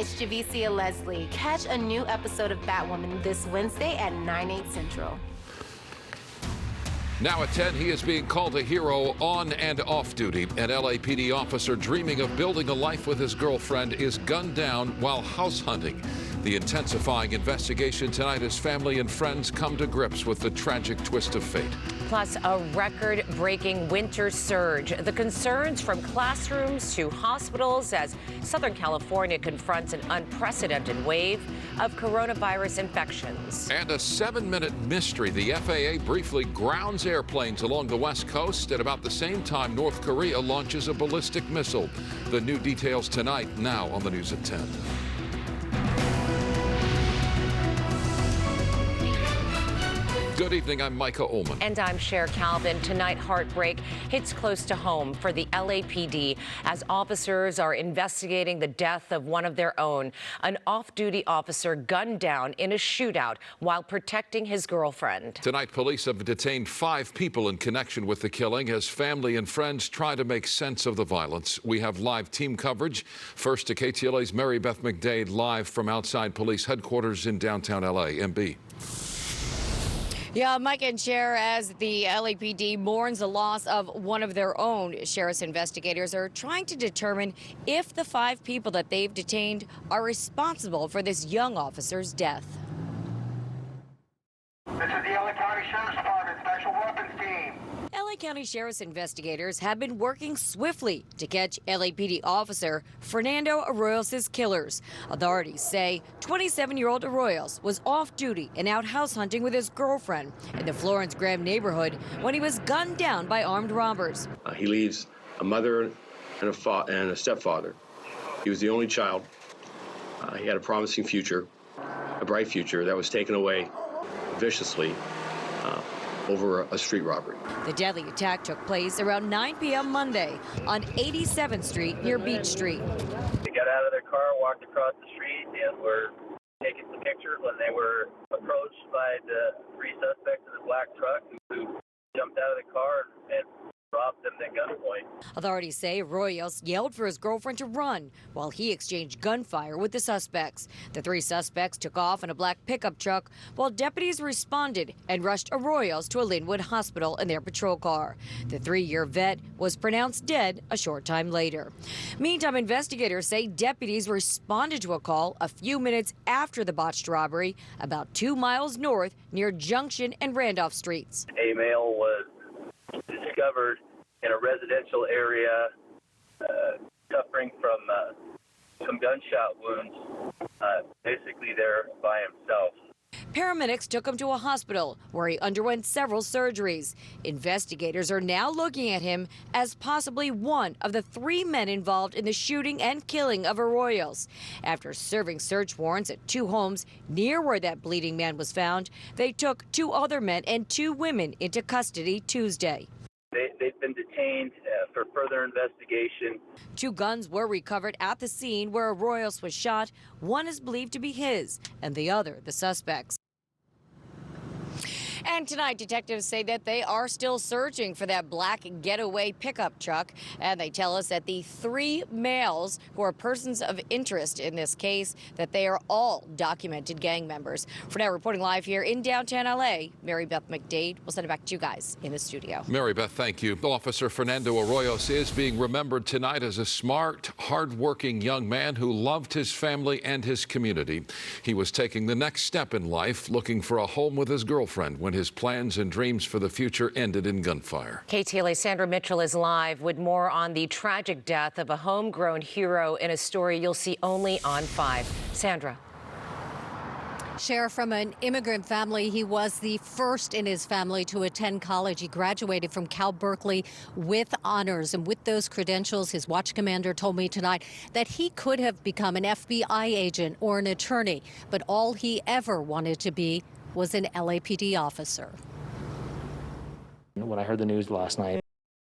it's Javicia Leslie. Catch a new episode of Batwoman this Wednesday at 9/8 Central. Now at 10, he is being called a hero on and off duty. An LAPD officer dreaming of building a life with his girlfriend is gunned down while house hunting. The intensifying investigation tonight as family and friends come to grips with the tragic twist of fate. Plus, a record-breaking winter surge. The concerns from classrooms to hospitals as Southern California confronts an unprecedented wave of coronavirus infections. And a 7-minute mystery. The FAA briefly grounds airplanes along the West Coast at about the same time North Korea launches a ballistic missile. The new details tonight, now on the News at 10. Good evening, I'm Micah Ullman. And I'm Cher Calvin. Tonight, heartbreak hits close to home for the LAPD as officers are investigating the death of one of their own. An off-duty officer gunned down in a shootout while protecting his girlfriend. Tonight, police have detained 5 people in connection with the killing as family and friends try to make sense of the violence. We have live team coverage. First to KTLA's Mary Beth McDade live from outside police headquarters in downtown LA. MB. Yeah, Mike and Cher, as the LAPD mourns the loss of one of their own, sheriff's investigators are trying to determine if the 5 people that they've detained are responsible for this young officer's death. This is the LA County Sheriff's Department Special Weapons Team. LA County Sheriff's investigators have been working swiftly to catch LAPD officer Fernando Arroyos' killers. Authorities say 27-year-old Arroyos was off duty and out house hunting with his girlfriend in the Florence Graham neighborhood when he was gunned down by armed robbers. He leaves a mother and a stepfather. He was the only child. He had a promising future, a bright future that was taken away viciously over a street robbery. The deadly attack took place around 9 p.m. Monday on 87th Street near Beach Street. They got out of their car, walked across the street, and were taking some pictures when they were approached by the 3 suspects in a black truck who jumped out of the car and robbed them at gunpoint. Authorities say Arroyos yelled for his girlfriend to run while he exchanged gunfire with the suspects. The 3 suspects took off in a black pickup truck while deputies responded and rushed Arroyos to a Linwood hospital in their patrol car. The 3-year vet was pronounced dead a short time later. Meantime, investigators say deputies responded to a call a few minutes after the botched robbery about 2 miles north near Junction and Randolph Streets. A male was discovered in a residential area suffering from some gunshot wounds, basically there by himself. Paramedics took him to a hospital where he underwent several surgeries. Investigators are now looking at him as possibly one of the 3 men involved in the shooting and killing of Arroyos. After serving search warrants at 2 homes near where that bleeding man was found, they took 2 other men and 2 women into custody Tuesday. They've been detained for further investigation. 2 guns were recovered at the scene where Arroyos was shot. One is believed to be his, and the other the suspect's. And tonight, detectives say that they are still searching for that black getaway pickup truck. And they tell us that the 3 males who are persons of interest in this case, that they are all documented gang members. For now, reporting live here in downtown LA, Mary Beth McDade. We'll send it back to you guys in the studio. Mary Beth, thank you. Officer Fernando Arroyos is being remembered tonight as a smart, hardworking young man who loved his family and his community. He was taking the next step in life, looking for a home with his girlfriend when his plans and dreams for the future ended in gunfire. KTLA's Sandra Mitchell is live with more on the tragic death of a homegrown hero in a story you'll see only on 5. Sandra. Cher, from an immigrant family, he was the first in his family to attend college. He graduated from Cal Berkeley with honors, and with those credentials, his watch commander told me tonight that he could have become an FBI agent or an attorney, but all he ever wanted to be was an LAPD officer. When I heard the news last night,